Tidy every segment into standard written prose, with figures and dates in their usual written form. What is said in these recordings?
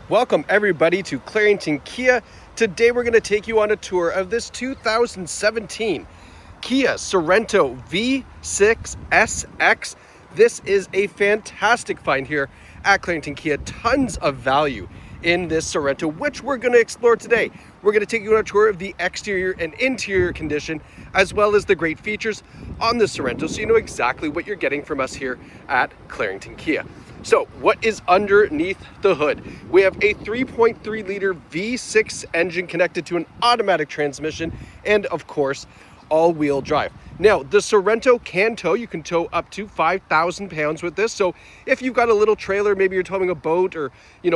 Welcome everybody to Clarington Kia. Today we're going to take you on a tour of this 2017 Kia Sorento V6 SX. This is a fantastic find here at Clarington Kia. Tons of value in this Sorento, which we're going to explore today. We're going to take you on a tour of the exterior and interior condition, as well as the great features on the Sorento, so you know exactly what you're getting from us here at Clarington Kia. So what is underneath the hood? We have a 3.3 liter V6 engine connected to an automatic transmission and of course all-wheel drive. Now the Sorento can tow. You can tow up to 5,000 pounds with this. So if you've got a little trailer, maybe you're towing a boat or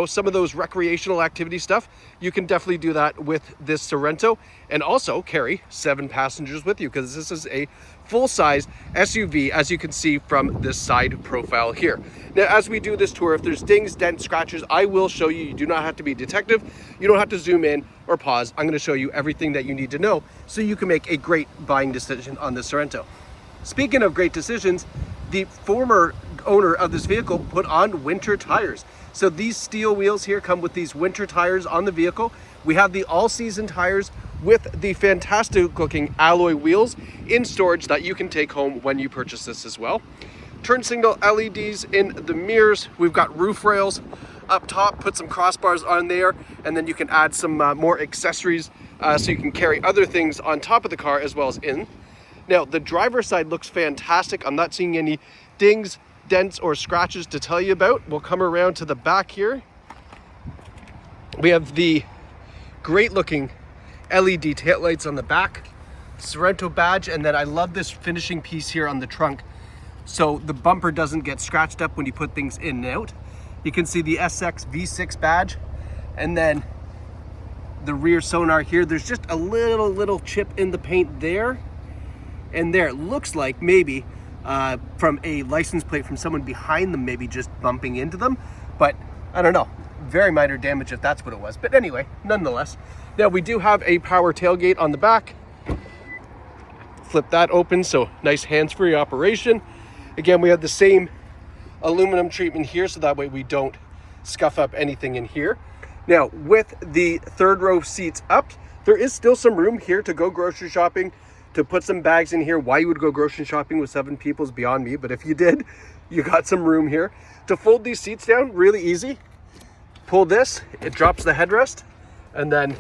some of those recreational activity stuff, you can definitely do that with this Sorento, and also carry 7 passengers with you because this is a full-size SUV, as you can see from this side profile here. Now as we do this tour, if there's dings, dents, scratches, I will show you. You do not have to be a detective. You don't have to zoom in or pause. I'm going to show you everything that you need to know so you can make a great buying decision on this Sorento. Speaking of great decisions, the former owner of this vehicle put on winter tires. So these steel wheels here come with these winter tires on the vehicle. We have the all-season tires with the fantastic looking alloy wheels in storage that you can take home when you purchase this as well. Turn signal LEDs in the mirrors. We've got roof rails up top, put some crossbars on there, and then you can add some more accessories so you can carry other things on top of the car as well as in. Now the driver's side looks fantastic. I'm not seeing any dings, dents, or scratches to tell you about. We'll come around to the back here. We have the great looking LED taillights on the back, Sorento badge, and then I love this finishing piece here on the trunk so the bumper doesn't get scratched up when you put things in and out. You can see the SX V6 badge, and then the rear sonar here. There's just a little chip in the paint there and there. It looks like maybe from a license plate from someone behind them, maybe just bumping into them, but I don't know. Very minor damage if that's what it was, but anyway, nonetheless. Now we do have a power tailgate on the back. Flip that open, so nice hands-free operation. Again, we have the same aluminum treatment here, so that way we don't scuff up anything in here. Now with the third row seats up, there is still some room here to go grocery shopping, to put some bags in here. Why you would go grocery shopping with 7 people is beyond me, but if you did, you got some room here. To fold these seats down, really easy. Pull this, it drops the headrest, and then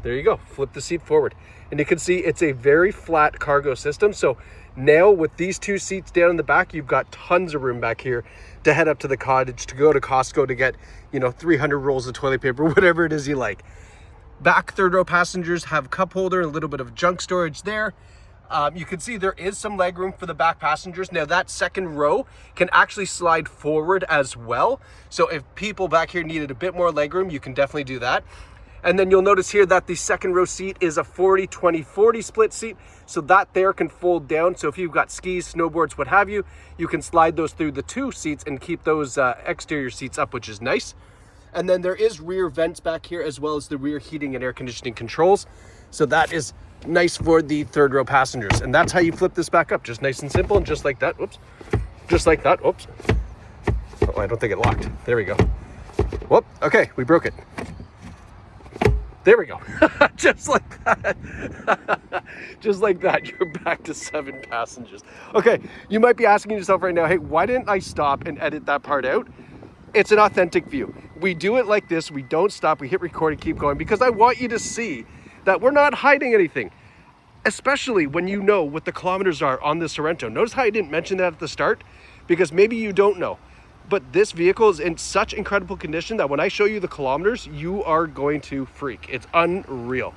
there you go, flip the seat forward. And you can see it's a very flat cargo system. So now with these 2 seats down in the back, you've got tons of room back here to head up to the cottage, to go to Costco to get 300 rolls of toilet paper, whatever it is you like. Back third row passengers have cup holder, a little bit of junk storage there. You can see there is some leg room for the back passengers. Now that second row can actually slide forward as well. So if people back here needed a bit more leg room, you can definitely do that. And then you'll notice here that the second row seat is a 40-20-40 split seat. So that there can fold down. So if you've got skis, snowboards, what have you, you can slide those through the 2 seats and keep those exterior seats up, which is nice. And then there is rear vents back here, as well as the rear heating and air conditioning controls. So that is nice for the third row passengers. And that's how you flip this back up, just nice and simple, and just like that. Whoops, just like that. Whoops. Oh, I don't think it locked. There we go. Whoop. Okay, we broke it. There we go. Just like that. Just like that, you're back to 7 passengers. Okay, you might be asking yourself right now, hey, why didn't I stop and edit that part out? It's an authentic view. We do it like this. We don't stop. We hit record and keep going because I want you to see that we're not hiding anything, especially when you know what the kilometers are on the Sorento. Notice how I didn't mention that at the start, because maybe you don't know, but this vehicle is in such incredible condition that when I show you the kilometers, you are going to freak. It's unreal.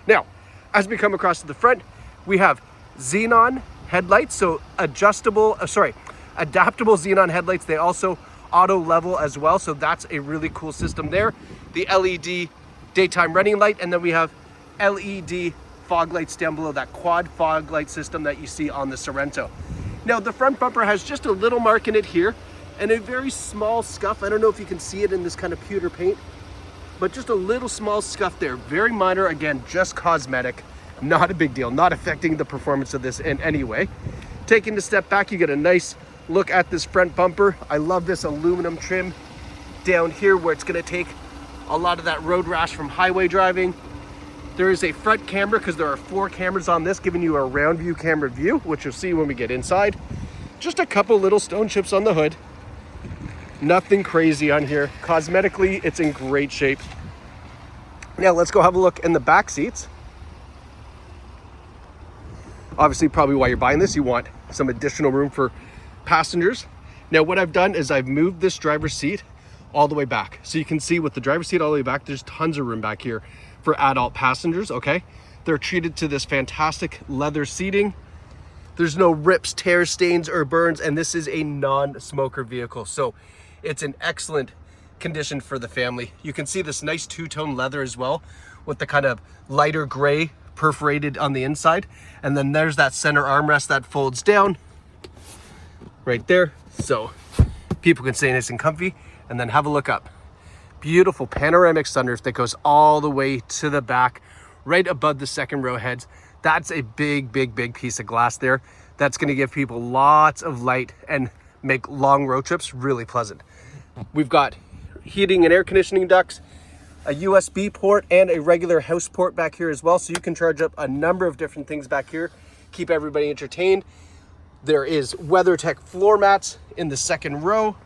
Now, as we come across to the front, we have xenon headlights, so adaptable xenon headlights. They also auto level as well, so that's a really cool system there. The LED daytime running light, and then we have LED fog lights down below, that quad fog light system that you see on the Sorento. Now the front bumper has just a little mark in it here and a very small scuff. I don't know if you can see it in this kind of pewter paint, but just a little small scuff there. Very minor, again, just cosmetic, not a big deal, not affecting the performance of this in any way. Taking a step back, you get a nice look at this front bumper. I love this aluminum trim down here where it's gonna take a lot of that road rash from highway driving. There is a front camera because there are 4 cameras on this, giving you a round view camera view, which you'll see when we get inside. Just a couple little stone chips on the hood. Nothing crazy on here. Cosmetically, it's in great shape. Now let's go have a look in the back seats. Obviously, probably why you're buying this, you want some additional room for passengers. Now what I've done is I've moved this driver's seat all the way back. So you can see with the driver's seat all the way back, there's tons of room back here for adult passengers, okay? They're treated to this fantastic leather seating. There's no rips, tears, stains, or burns, and this is a non-smoker vehicle. So it's in excellent condition for the family. You can see this nice two-tone leather as well with the kind of lighter gray perforated on the inside. And then there's that center armrest that folds down right there. So people can stay nice and comfy. And then have a look up. Beautiful panoramic sunroof that goes all the way to the back, right above the second row heads. That's a big, big, big piece of glass there. That's gonna give people lots of light and make long road trips really pleasant. We've got heating and air conditioning ducts, a USB port, and a regular house port back here as well. So you can charge up a number of different things back here, keep everybody entertained. There is WeatherTech floor mats in the second row.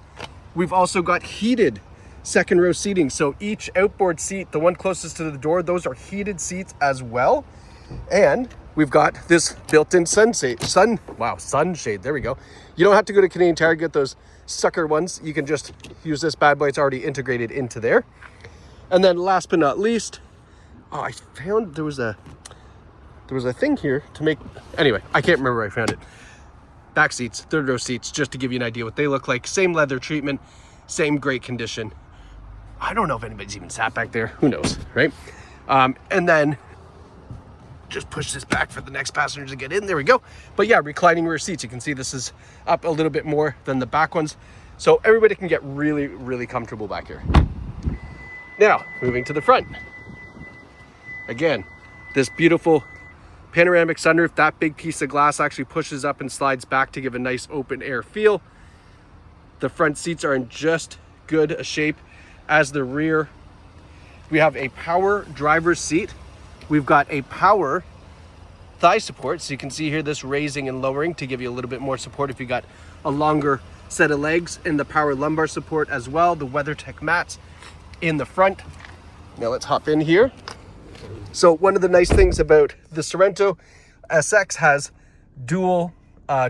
We've also got heated second row seating. So each outboard seat, the one closest to the door, those are heated seats as well. And we've got this built-in sunshade. There we go. You don't have to go to Canadian Tire to get those sucker ones. You can just use this bad boy. It's already integrated into there. And then last but not least, I found there was a thing here to make, anyway, I can't remember where I found it. Back seats, third row seats, just to give you an idea what they look like. Same leather treatment, same great condition. I don't know if anybody's even sat back there. Who knows, right? And then just push this back for the next passenger to get in. There we go. But yeah, reclining rear seats. You can see this is up a little bit more than the back ones. So everybody can get really, really comfortable back here. Now, moving to the front. Again, this beautiful panoramic sunroof. That big piece of glass actually pushes up and slides back to give a nice open air feel. The front seats are in just good a shape as the rear. We have a power driver's seat. We've got a power thigh support. So you can see here this raising and lowering to give you a little bit more support if you got a longer set of legs, and the power lumbar support as well. The WeatherTech mats in the front. Now let's hop in here. So one of the nice things about the Sorento SX has dual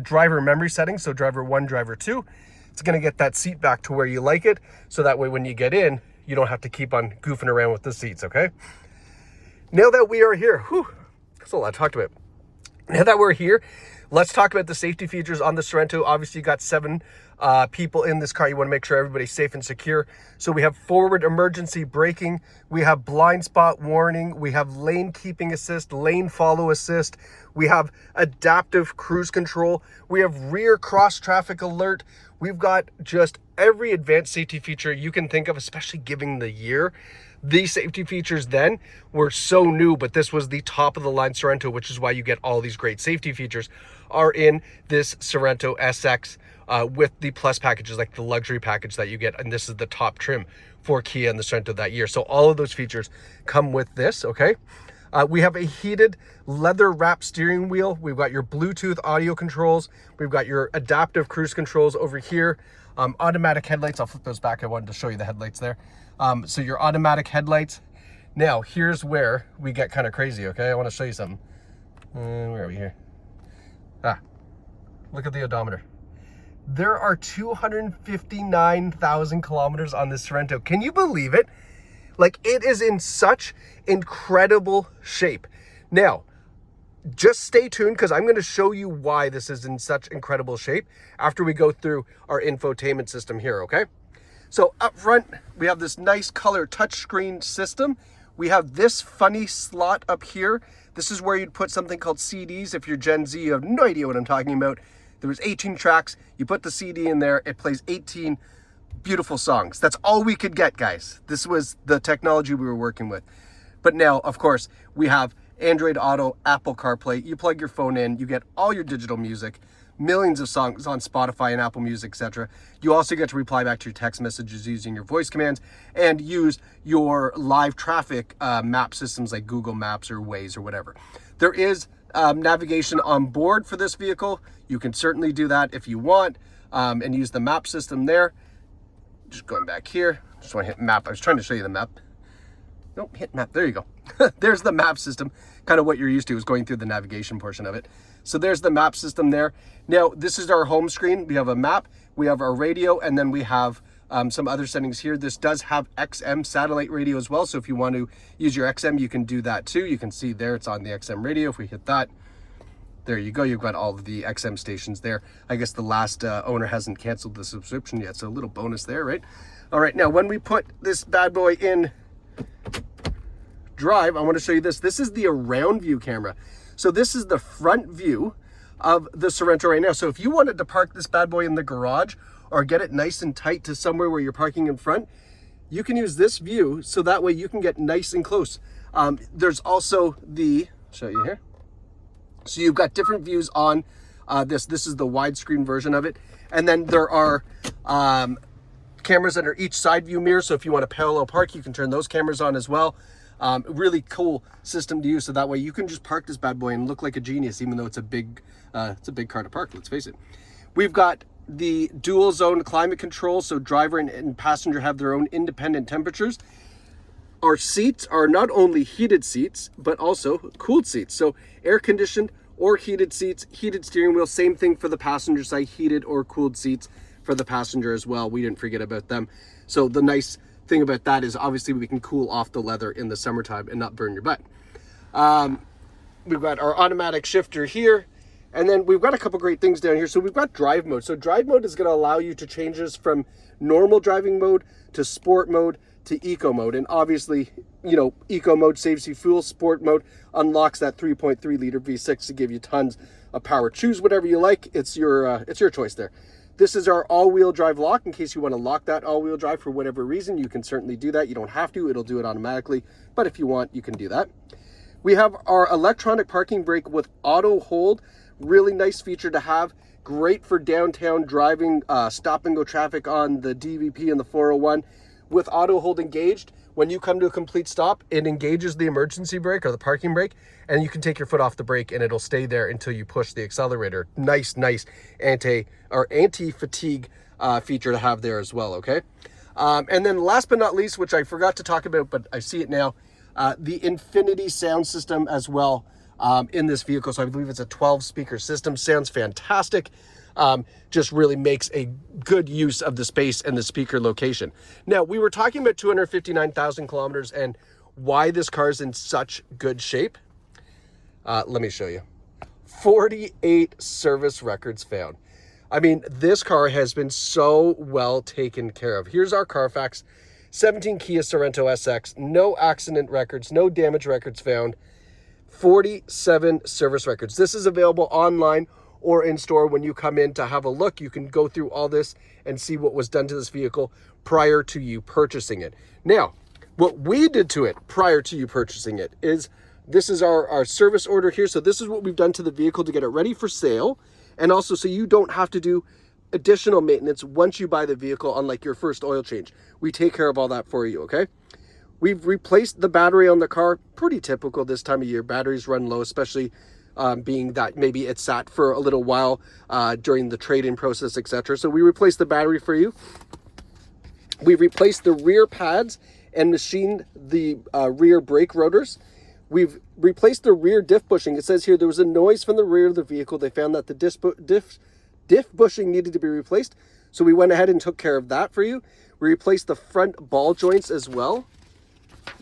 driver memory settings. So driver 1, driver 2. It's going to get that seat back to where you like it. So that way when you get in, you don't have to keep on goofing around with the seats, okay? Now that we are here, that's a lot to talk about. Now that we're here, let's talk about the safety features on the Sorento. Obviously, you got 7 people in this car. You want to make sure everybody's safe and secure. So we have forward emergency braking. We have blind spot warning. We have lane keeping assist, lane follow assist. We have adaptive cruise control. We have rear cross traffic alert. We've got just every advanced safety feature you can think of, especially given the year. These safety features then were so new, but this was the top of the line Sorento, which is why you get all these great safety features are in this Sorento SX with the plus packages, like the luxury package that you get. And this is the top trim for Kia and the Sorento that year. So all of those features come with this, okay? We have a heated leather wrap steering wheel. We've got your Bluetooth audio controls. We've got your adaptive cruise controls over here. Automatic headlights. I'll flip those back. I wanted to show you the headlights there. So your automatic headlights. Now, here's where we get kind of crazy, okay? I want to show you something. Where are we here? Look at the odometer. There are 259,000 kilometers on this Sorento. Can you believe it? Like, it is in such incredible shape. Now, just stay tuned because I'm going to show you why this is in such incredible shape after we go through our infotainment system here, okay? So up front, we have this nice color touchscreen system. We have this funny slot up here. This is where you'd put something called CDs. If you're Gen Z, you have no idea what I'm talking about. There was 18 tracks. You put the CD in there, it plays 18 beautiful songs. That's all we could get, guys. This was the technology we were working with. But now, of course, we have Android Auto, Apple CarPlay. You plug your phone in, you get all your digital music. millions of songs on Spotify and Apple Music, etc. You also get to reply back to your text messages using your voice commands and use your live traffic map systems like Google Maps or Waze or whatever. There is navigation on board for this vehicle. You can certainly do that if you want and use the map system there. Just going back here, just want to hit map. I was trying to show you the map. Nope, hit map. There you go. There's the map system. Kind of what you're used to is going through the navigation portion of it. So there's the map system there. Now, this is our home screen. We have a map, we have our radio, and then we have some other settings here. This does have XM satellite radio as well. So if you want to use your XM, you can do that too. You can see there, it's on the XM radio. If we hit that, there you go. You've got all of the XM stations there. I guess the last owner hasn't canceled the subscription yet. So a little bonus there, right? All right, now when we put this bad boy in drive, I want to show you this. This is the around view camera. So this is the front view of the Sorento right now. So if you wanted to park this bad boy in the garage or get it nice and tight to somewhere where you're parking in front, you can use this view so that way you can get nice and close. There's also the, I'll show you here. So you've got different views on this. This is the widescreen version of it. And then there are cameras under each side view mirror. So if you want to parallel park, you can turn those cameras on as well. Really cool system to use. So that way you can just park this bad boy and look like a genius, even though it's a big car to park, let's face it. We've got the dual zone climate control. So driver and passenger have their own independent temperatures. Our seats are not only heated seats, but also cooled seats. So air conditioned or heated seats, heated steering wheel, same thing for the passenger side, heated or cooled seats for the passenger as well. We didn't forget about them. So the nice thing about that is obviously we can cool off the leather in the summertime and not burn your butt. We've got our automatic shifter here, and then we've got a couple great things down here. So we've got drive mode. So drive mode is going to allow you to change this from normal driving mode to sport mode to eco mode. And obviously, you know, eco mode saves you fuel. Sport mode unlocks that 3.3 liter V6 to give you tons of power. Choose whatever you like. It's your choice there. This is our all-wheel drive lock. In case you want to lock that all-wheel drive for whatever reason, you can certainly do that. You don't have to. It'll do it automatically. But if you want, you can do that. We have our electronic parking brake with auto hold. Really nice feature to have. Great for downtown driving, stop and go traffic on the DVP and the 401. With auto hold engaged, when you come to a complete stop, it engages the emergency brake or the parking brake, and you can take your foot off the brake and it'll stay there until you push the accelerator. Nice anti-fatigue feature to have there as well, okay? And then last but not least, which I forgot to talk about, but I see it now, the Infinity sound system as well in this vehicle. So I believe it's a 12-speaker system. Sounds fantastic. Just really makes a good use of the space and the speaker location. Now, we were talking about 259,000 kilometers and why this car is in such good shape. Let me show you. 48 service records found. I mean, this car has been so well taken care of. Here's our Carfax. 17 Kia Sorento SX. No accident records, no damage records found. 47 service records. This is available online or in store. When you come in to have a look, you can go through all this and see what was done to this vehicle prior to you purchasing it. Now, what we did to it prior to you purchasing it is, this is our service order here. So this is what we've done to the vehicle to get it ready for sale. And also so you don't have to do additional maintenance once you buy the vehicle on like your first oil change. We take care of all that for you, okay? We've replaced the battery on the car. Pretty typical this time of year. Batteries run low, especially being that maybe it sat for a little while during the trade-in process, etc. So we replaced the battery for you. We replaced the rear pads and machined the rear brake rotors. We've replaced the rear diff bushing. It says here there was a noise from the rear of the vehicle. They found that the diff bushing needed to be replaced. So we went ahead and took care of that for you. We replaced the front ball joints as well.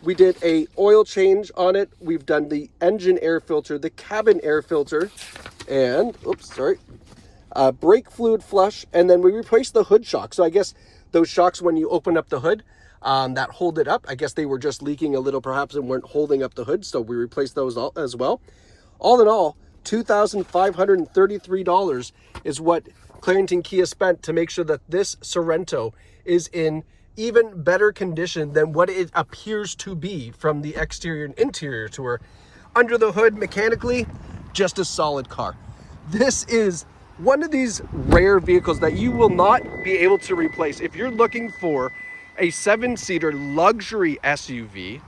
We did a oil change on it. We've done the engine air filter, the cabin air filter, and, brake fluid flush. And then we replaced the hood shock. So I guess those shocks, when you open up the hood, that hold it up, I guess they were just leaking a little perhaps and weren't holding up the hood. So we replaced those all as well. All in all, $2,533 is what Clarington Kia spent to make sure that this Sorento is in even better condition than what it appears to be from the exterior and interior tour. Under the hood, mechanically, just a solid car. This is One of these rare vehicles that you will not be able to replace if you're looking for a 7-seater luxury SUV,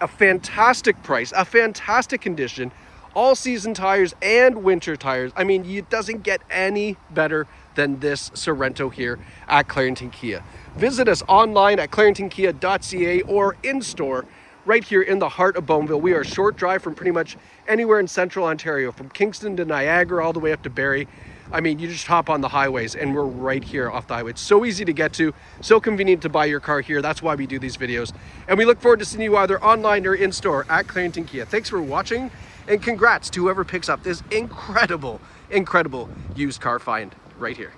a fantastic price, a fantastic condition, all season tires and winter tires. I mean, it doesn't get any better than this Sorento here at Clarington Kia. Visit us online at claringtonkia.ca or in store right here in the heart of Beaumville. We are a short drive from pretty much anywhere in central Ontario, from Kingston to Niagara all the way up to Barrie. I mean, you just hop on the highways and we're right here off the highway. It's so easy to get to, so convenient to buy your car here. That's why we do these videos. And we look forward to seeing you either online or in store at Clarington Kia. Thanks for watching, and congrats to whoever picks up this incredible used car find right here.